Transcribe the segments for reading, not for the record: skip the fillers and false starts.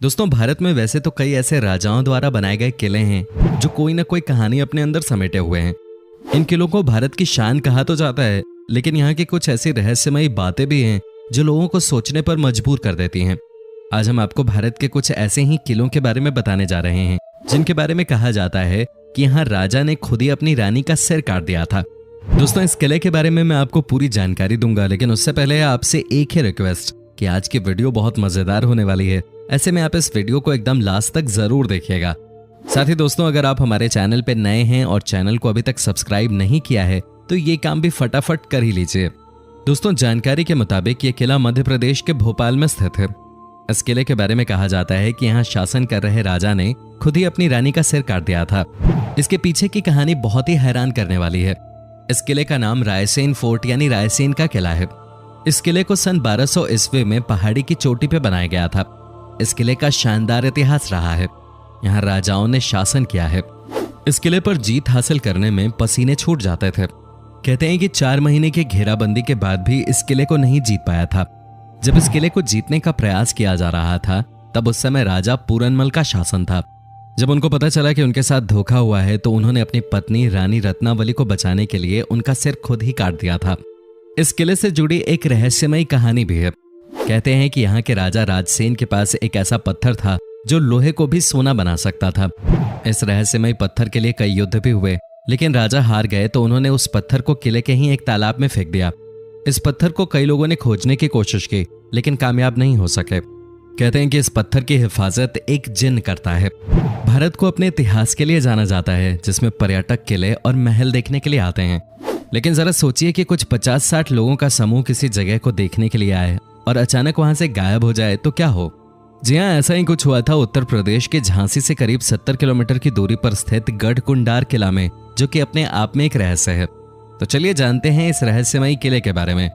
दोस्तों, भारत में वैसे तो कई ऐसे राजाओं द्वारा बनाए गए किले हैं जो कोई ना कोई कहानी अपने अंदर समेटे हुए हैं। इन किलों को भारत की शान कहा तो जाता है, लेकिन यहाँ की कुछ ऐसी रहस्यमयी बातें भी हैं जो लोगों को सोचने पर मजबूर कर देती हैं। आज हम आपको भारत के कुछ ऐसे ही किलों के बारे में बताने जा रहे हैं जिनके बारे में कहा जाता है कि यहाँ राजा ने खुद ही अपनी रानी का सिर काट दिया था। दोस्तों, इस किले के बारे में मैं आपको पूरी जानकारी दूंगा, लेकिन उससे पहले आपसे एक ही रिक्वेस्ट कि आज की वीडियो बहुत मजेदार होने वाली है। ऐसे में आप इस वीडियो को एकदम लास्ट तक जरूर देखिएगा। साथ ही दोस्तों, अगर आप हमारे चैनल पे नए हैं और चैनल को अभी तक सब्सक्राइब नहीं किया है तो ये काम भी फटाफट कर ही लीजिए। दोस्तों, जानकारी के मुताबिक ये किला मध्य प्रदेश के भोपाल में स्थित है। इस किले के बारे में कहा जाता है कि यहाँ शासन कर रहे राजा ने खुद ही अपनी रानी का सिर काट दिया था। इसके पीछे की कहानी बहुत ही हैरान करने वाली है। इस किले का नाम रायसेन फोर्ट यानी रायसेन का किला है। इस किले को सन 1200 ईस्वी में पहाड़ी की चोटी पे बनाया गया था। इस किले का शानदार इतिहास रहा है। यहाँ राजाओं ने शासन किया है। इस किले पर जीत हासिल करने में पसीने छूट जाते थे। कहते हैं कि 4 महीने की घेराबंदी के बाद भी इस किले को नहीं जीत पाया था। जब इस किले को जीतने का प्रयास किया जा रहा था तब उस समय राजा पूरनमल का शासन था। जब उनको पता चला कि उनके साथ धोखा हुआ है तो उन्होंने अपनी पत्नी रानी रत्नावली को बचाने के लिए उनका सिर खुद ही काट दिया था। इस किले से जुड़ी एक रहस्यमयी कहानी भी है। कहते हैं कि यहाँ के राजा राजसेन के पास एक ऐसा पत्थर था जो लोहे को भी सोना बना सकता था। इस रहस्यमयी पत्थर के लिए कई युद्ध भी हुए, लेकिन राजा हार गए तो उन्होंने उस पत्थर को किले के ही एक तालाब में फेंक दिया। इस पत्थर को कई लोगों ने खोजने की कोशिश की, लेकिन कामयाब नहीं हो सके। कहते हैं कि इस पत्थर की हिफाजत एक जिन करता है। भारत को अपने इतिहास के लिए जाना जाता है, जिसमें पर्यटक किले और महल देखने के लिए आते हैं। लेकिन जरा सोचिए कि कुछ 50-60 लोगों का समूह किसी जगह को देखने के लिए आए और अचानक वहां से गायब हो जाए तो क्या हो। जी हाँ, ऐसा ही कुछ हुआ था उत्तर प्रदेश के झांसी से करीब 70 किलोमीटर की दूरी पर स्थित गढ़कुंडार किला में, जो कि अपने आप में एक रहस्य है। तो चलिए जानते हैं इस रहस्यमयी किले के बारे में।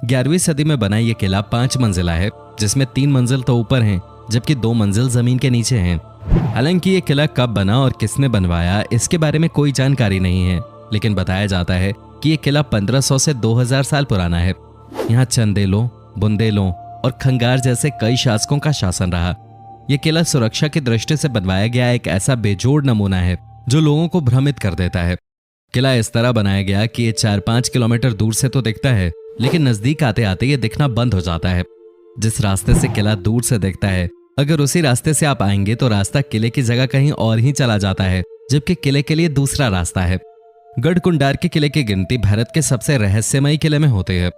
11वीं सदी में बना ये किला 5 मंजिला है, जिसमें 3 मंजिल तो ऊपर हैं जबकि 2 मंजिल जमीन के नीचे हैं। हालांकि ये किला कब बना और किसने बनवाया इसके बारे में कोई जानकारी नहीं है, लेकिन बताया जाता है कि ये किला 1500 से 2000 साल पुराना है। यहाँ चंदेलों, बुंदेलों और खंगार जैसे कई शासकों का शासन रहा। यह किला सुरक्षा की दृष्टि से बनवाया गया एक ऐसा बेजोड़ नमूना है जो लोगों को भ्रमित कर देता है। किला इस तरह बनाया गया कि ये 4-5 किलोमीटर दूर से तो दिखता है, लेकिन नजदीक आते आते ये दिखना बंद हो जाता है। जिस रास्ते से किला दूर से दिखता है, अगर उसी रास्ते से आप आएंगे तो रास्ता किले की जगह कहीं और ही चला जाता है, जबकि किले के लिए दूसरा रास्ता है। गढ़कुंडार के किले की गिनती भारत के सबसे रहस्यमयी किले में होते हैं।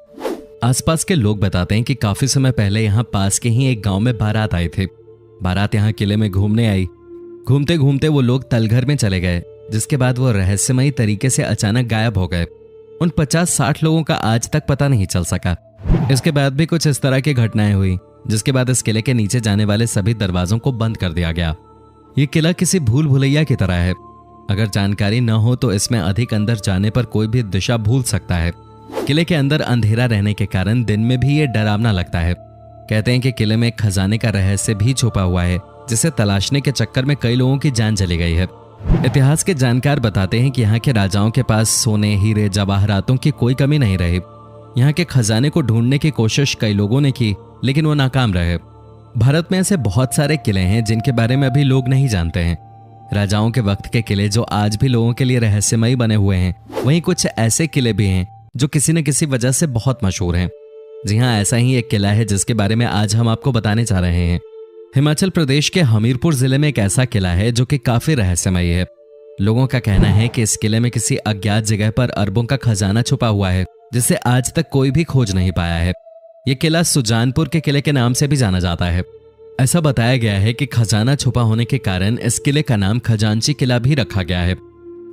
आसपास के लोग बताते हैं कि काफी समय पहले यहाँ पास के ही एक गांव में बारात आए थे। बारात यहाँ किले में घूमने आई। घूमते घूमते वो लोग तलघर में चले गए, जिसके बाद वो रहस्यमयी तरीके से अचानक गायब हो गए। उन 50-60 लोगों का आज तक पता नहीं चल सका। इसके बाद भी कुछ इस तरह की घटनाएं हुई, जिसके बाद इस किले के नीचे जाने वाले सभी दरवाजों को बंद कर दिया गया। ये किला किसी भूल भुलैया की तरह है। अगर जानकारी न हो तो इसमें अधिक अंदर जाने पर कोई भी दिशा भूल सकता है। किले के अंदर अंधेरा रहने के कारण दिन में भी ये डरावना लगता है। कहते हैं कि किले में एक खजाने का रहस्य भी छुपा हुआ है, जिसे तलाशने के चक्कर में कई लोगों की जान चली गई है। इतिहास के जानकार बताते हैं कि यहाँ के राजाओं के पास सोने, हीरे, जवाहरातों की कोई कमी नहीं रही। यहाँ के खजाने को ढूंढने की कोशिश कई लोगों ने की, लेकिन वो नाकाम रहे। भारत में ऐसे बहुत सारे किले हैं जिनके बारे में अभी लोग नहीं जानते हैं। राजाओं के वक्त के किले जो आज भी लोगों के लिए रहस्यमयी बने हुए हैं, वहीं कुछ ऐसे किले भी हैं जो किसी न किसी वजह से बहुत मशहूर हैं। जी हाँ, ऐसा ही एक किला है जिसके बारे में आज हम आपको बताने जा रहे हैं। हिमाचल प्रदेश के हमीरपुर जिले में एक ऐसा किला है जो कि काफी रहस्यमयी है। लोगों का कहना है कि इस किले में किसी अज्ञात जगह पर अरबों का खजाना छुपा हुआ है, जिसे आज तक कोई भी खोज नहीं पाया है। यह किला सुजानपुर के किले के नाम से भी जाना जाता है। ऐसा बताया गया है कि खजाना छुपा होने के कारण इस किले का नाम खजांची किला भी रखा गया है।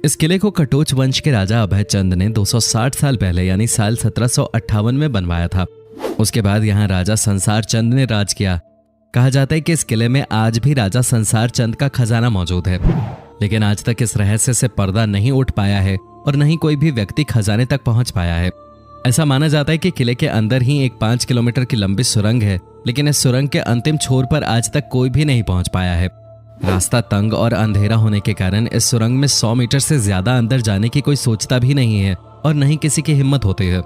इस किले को कटोच वंश के राजा अभय चंद ने 260 साल पहले यानी साल 1758 में बनवाया था। उसके बाद यहाँ राजा संसार चंद ने राज किया। कहा जाता है कि इस किले में आज भी राजा संसार चंद का खजाना मौजूद है, लेकिन आज तक इस रहस्य से पर्दा नहीं उठ पाया है और न ही कोई भी व्यक्ति खजाने तक पहुंच पाया है। ऐसा माना जाता है कि किले के अंदर ही एक 5 किलोमीटर की लंबी सुरंग है, लेकिन इस सुरंग के अंतिम छोर पर आज तक कोई भी नहीं पहुंच पाया है। रास्ता तंग और अंधेरा होने के कारण इस सुरंग में 100 मीटर से ज्यादा अंदर जाने की कोई सोचता भी नहीं है और न ही किसी की हिम्मत होती है।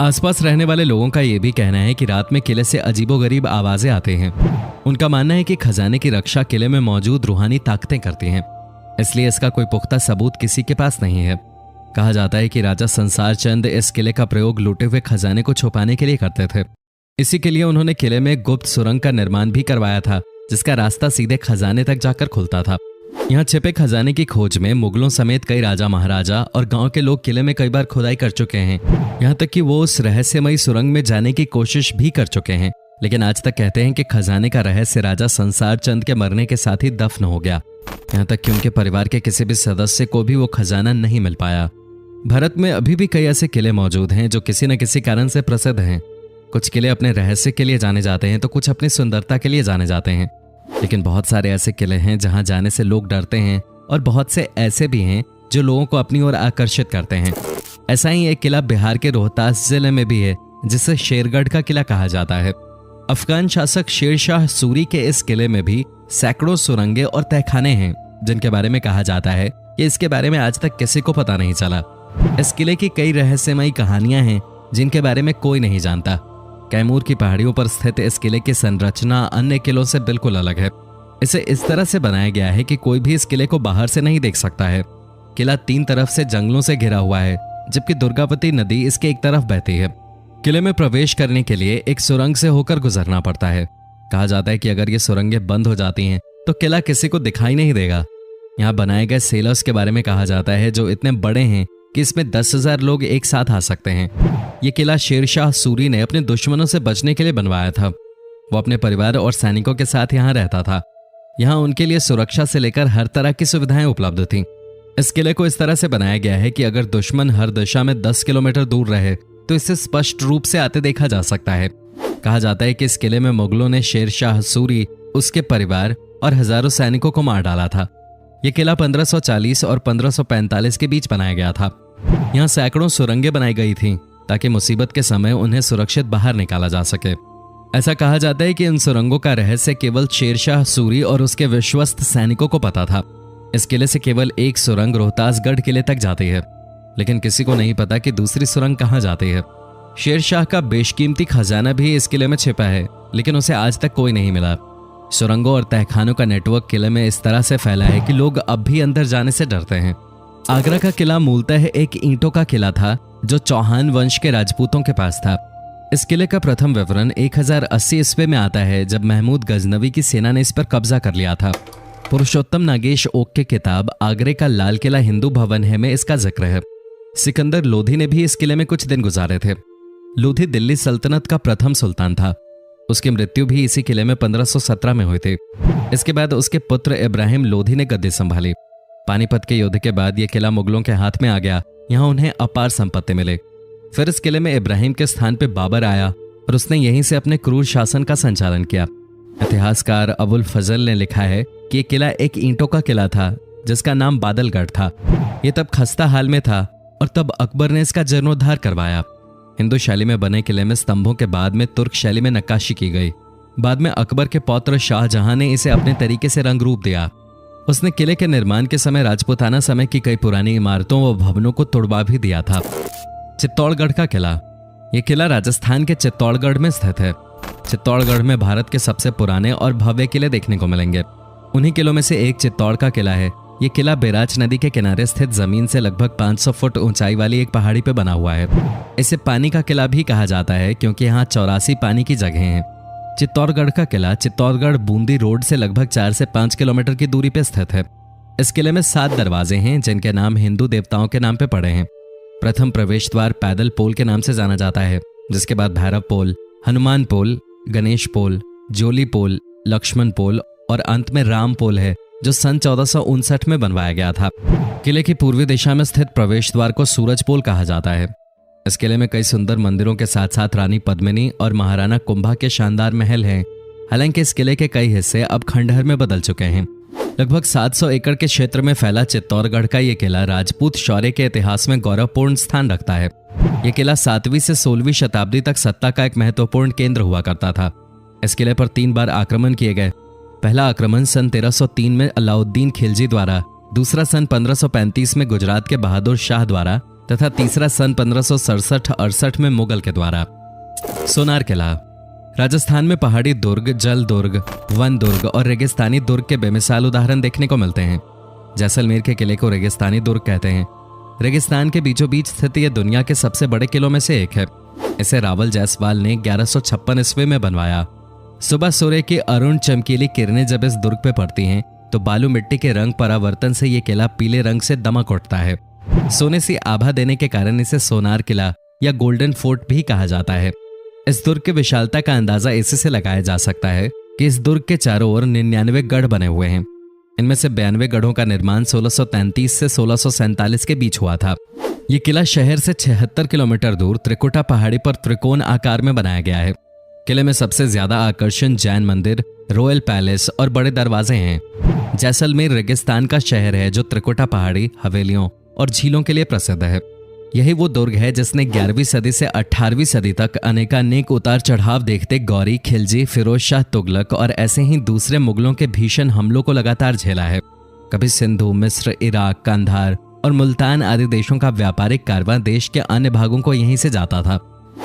आसपास रहने वाले लोगों का यह भी कहना है कि रात में किले से अजीबोगरीब आवाजें आते हैं। उनका मानना है कि खजाने की रक्षा किले में मौजूद रूहानी ताकतें करती हैं, इसलिए इसका कोई पुख्ता सबूत किसी के पास नहीं है। कहा जाता है कि राजा संसार चंद इस किले का प्रयोग लूटे हुए खजाने को छुपाने के लिए करते थे। इसी के लिए उन्होंने किले में गुप्त सुरंग का निर्माण भी करवाया था, जिसका रास्ता सीधे खजाने तक जाकर खुलता था। यहाँ छिपे खजाने की खोज में मुगलों समेत कई राजा महाराजा और गांव के लोग किले में कई बार खुदाई कर चुके हैं। यहाँ तक कि वो उस रहस्यमयी सुरंग में जाने की कोशिश भी कर चुके हैं, लेकिन आज तक कहते हैं कि खजाने का रहस्य राजा संसार चंद के मरने के साथ ही दफन हो गया। यहाँ तक कि उनके परिवार के किसी भी सदस्य को भी वो खजाना नहीं मिल पाया। भारत में अभी भी कई ऐसे किले मौजूद हैं जो किसी न किसी कारण से प्रसिद्ध हैं। कुछ किले अपने रहस्य के लिए जाने जाते हैं तो कुछ अपनी सुंदरता के लिए जाने जाते हैं, लेकिन बहुत सारे ऐसे किले हैं जहां जाने से लोग डरते हैं और बहुत से ऐसे भी हैं जो लोगों को अपनी ओर आकर्षित करते हैं। ऐसा ही एक किला बिहार के रोहतास जिले में भी है, जिसे शेरगढ़ का किला कहा जाता है। अफगान शासक शेरशाह सूरी के इस किले में भी सैकड़ों सुरंगें और तहखाने हैं, जिनके बारे में कहा जाता है कि इसके बारे में आज तक किसी को पता नहीं चला। इस किले की कई रहस्यमयी कहानियां हैं जिनके बारे में कोई नहीं जानता। कैमूर की पहाड़ियों पर स्थित इस किले की संरचना अन्य किलों से बिल्कुल अलग है। इसे इस तरह से बनाया गया है कि कोई भी इस किले को बाहर से नहीं देख सकता है। किला 3 तरफ से जंगलों से घिरा हुआ है, जबकि दुर्गावती नदी इसके एक तरफ बहती है। किले में प्रवेश करने के लिए एक सुरंग से होकर गुजरना पड़ता है। कहा जाता है कि अगर ये सुरंगें बंद हो जाती हैं तो किला किसी को दिखाई नहीं देगा। यहाँ बनाए गए सेलर्स के बारे में कहा जाता है जो इतने बड़े हैं कि इसमें 10,000 लोग एक साथ आ सकते हैं। ये किला शेरशाह सूरी ने अपने दुश्मनों से बचने के लिए बनवाया था। वो अपने परिवार और सैनिकों के साथ यहाँ रहता था। यहाँ उनके लिए सुरक्षा से लेकर हर तरह की सुविधाएं उपलब्ध थीं। इस किले को इस तरह से बनाया गया है कि अगर दुश्मन हर दिशा में 10 किलोमीटर दूर रहे तो इसे स्पष्ट रूप से आते देखा जा सकता है। कहा जाता है कि इस किले में मुगलों ने शेरशाह सूरी, उसके परिवार और हजारों सैनिकों को मार डाला था। यह किला 1540 और 1545 के बीच बनाया गया था। यहाँ सैकड़ों सुरंगें बनाई गई थीं ताकि मुसीबत के समय उन्हें सुरक्षित बाहर निकाला जा सके। ऐसा कहा जाता है कि इन सुरंगों का रहस्य केवल शेरशाह सूरी और उसके विश्वस्त सैनिकों को पता था। इस किले से केवल एक सुरंग रोहतासगढ़ किले तक जाती है, लेकिन किसी को नहीं पता कि दूसरी सुरंग कहाँ जाती है। शेरशाह का बेशकीमती खजाना भी इस किले में छिपा है, लेकिन उसे आज तक कोई नहीं मिला। सुरंगों और तहखानों का नेटवर्क किले में इस तरह से फैला है कि लोग अब भी अंदर जाने से डरते हैं। आगरा का किला मूलतः एक ईंटों का किला था जो चौहान वंश के राजपूतों के पास था। इस किले का प्रथम विवरण 1080 ईस्वी में आता है, जब महमूद गजनवी की सेना ने इस पर कब्जा कर लिया था। पुरुषोत्तम नागेश ओक की किताब आगरे का लाल किला हिंदू भवन है में इसका जिक्र है। सिकंदर लोधी ने भी इस किले में कुछ दिन गुजारे थे। लोधी दिल्ली सल्तनत का प्रथम सुल्तान था। उसकी मृत्यु भी इसी किले में 1517 में हुई थी। इसके बाद उसके पुत्र इब्राहिम लोधी ने गद्दी संभाली। पानीपत के युद्ध के बाद यह किला मुगलों के हाथ में आ गया। यहाँ उन्हें अपार संपत्ति मिले। फिर इस किले में इब्राहिम के स्थान पर बाबर आया और उसने यहीं से अपने क्रूर शासन का संचालन किया। इतिहासकार अबुल फजल ने लिखा है कि यह किला एक ईंटों का किला था जिसका नाम बादलगढ़ था। यह तब खस्ता हाल में था और तब अकबर ने इसका जीर्णोद्धार करवाया। हिंदू शैली में बने किले में स्तंभों के बाद में तुर्क शैली में नक्काशी की गई। बाद में अकबर के पौत्र शाहजहां ने इसे अपने तरीके से रंग रूप दिया। उसने किले के निर्माण के समय राजपूताना समय की कई पुरानी इमारतों व भवनों को तोड़वा भी दिया था। चित्तौड़गढ़ का किला। यह किला राजस्थान के चित्तौड़गढ़ में स्थित है। चित्तौड़गढ़ में भारत के सबसे पुराने और भव्य किले देखने को मिलेंगे। उन्हीं किलों में से एक चित्तौड़ का किला है। यह किला बैराज नदी के किनारे स्थित जमीन से लगभग 500 फुट ऊंचाई वाली एक पहाड़ी पर बना हुआ है। इसे पानी का किला भी कहा जाता है क्योंकि यहाँ 84 पानी की जगह हैं। चित्तौड़गढ़ का किला चित्तौड़गढ़ बूंदी रोड से लगभग 4 से 5 किलोमीटर की दूरी पर स्थित है। इस किले में 7 दरवाजे हैं जिनके नाम हिंदू देवताओं के नाम पे पड़े हैं। प्रथम प्रवेश द्वार पैदल पोल के नाम से जाना जाता है, जिसके बाद भैरव पोल, हनुमान पोल, गणेश पोल, जोली पोल, लक्ष्मण पोल और अंत में राम पोल है जो सन 1459 में बनवाया गया था। किले की पूर्वी दिशा में स्थित प्रवेश द्वार को सूरज पोल कहा जाता है। इस किले में कई सुंदर मंदिरों के साथ साथ रानी पद्मिनी और महाराणा कुंभा के शानदार महल हैं। हालांकि इस किले के कई हिस्से अब खंडहर में बदल चुके हैं। लगभग 700 एकड़ के क्षेत्र में फैला चित्तौड़गढ़ का यह किला राजपूत शौर्य के इतिहास में गौरवपूर्ण स्थान रखता है। यह किला 7वीं से 16वीं शताब्दी तक सत्ता का एक महत्वपूर्ण केंद्र हुआ करता था। इस किले पर 3 बार आक्रमण किए गए। पहला आक्रमण सन 1303 में अलाउद्दीन खिलजी द्वारा, दूसरा सन 1535 में गुजरात के बहादुर शाह द्वारा तथा तीसरा सन 1567-68 में मुगल के द्वारा। सोनार किला राजस्थान में पहाड़ी दुर्ग, जल दुर्ग, वन दुर्ग और रेगिस्तानी दुर्ग के बेमिसाल उदाहरण देखने को मिलते हैं। जैसलमेर के किले को रेगिस्तानी दुर्ग कहते हैं। रेगिस्तान के बीचों बीच स्थित यह दुनिया के सबसे बड़े किलों में से एक है। इसे रावल जायसवाल ने 1156 ईस्वी में बनवाया। सुबह सूर्य की अरुण चमकीली किरणें जब इस दुर्ग पे पड़ती हैं तो बालू मिट्टी के रंग परावर्तन से ये किला पीले रंग से दमक उठता है। सोने सी आभा देने के कारण इसे सोनार किला या गोल्डन फोर्ट भी कहा जाता है। इस दुर्ग की विशालता का अंदाजा इसी से लगाया जा सकता है कि इस दुर्ग के चारों ओर 99 गढ़ बने हुए हैं। इनमें से 92 गढ़ों का निर्माण 1633 से 1647 के बीच हुआ था। ये किला शहर से 76 किलोमीटर दूर त्रिकुटा पहाड़ी पर त्रिकोण आकार में बनाया गया है। किले में सबसे ज्यादा आकर्षण जैन मंदिर, रॉयल पैलेस और बड़े दरवाजे हैं। जैसलमेर रेगिस्तान का शहर है जो त्रिकुटा पहाड़ी, हवेलियों और झीलों के लिए प्रसिद्ध है। यही वो दुर्ग है जिसने 11वीं सदी से 18वीं सदी तक अनेकानेक उतार चढ़ाव देखते गौरी, खिलजी, फिरोज शाह तुगलक और ऐसे ही दूसरे मुगलों के भीषण हमलों को लगातार झेला है। कभी सिंधु, मिस्र, इराक, कंधार और मुल्तान आदि देशों का व्यापारिक कारवां देश के अन्य भागों को यहीं से जाता था।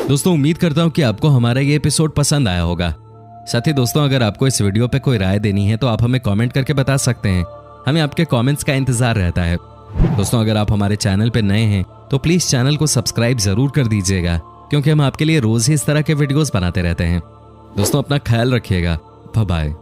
दोस्तों, उम्मीद करता हूं कि आपको हमारा ये एपिसोड पसंद आया होगा। साथ ही दोस्तों, अगर आपको इस वीडियो पे कोई राय देनी है तो आप हमें कमेंट करके बता सकते हैं। हमें आपके कमेंट्स का इंतजार रहता है। दोस्तों, अगर आप हमारे चैनल पे नए हैं तो प्लीज चैनल को सब्सक्राइब जरूर कर दीजिएगा, क्योंकि हम आपके लिए रोज ही इस तरह के वीडियोस बनाते रहते हैं। दोस्तों, अपना ख्याल रखिएगा। Bye bye.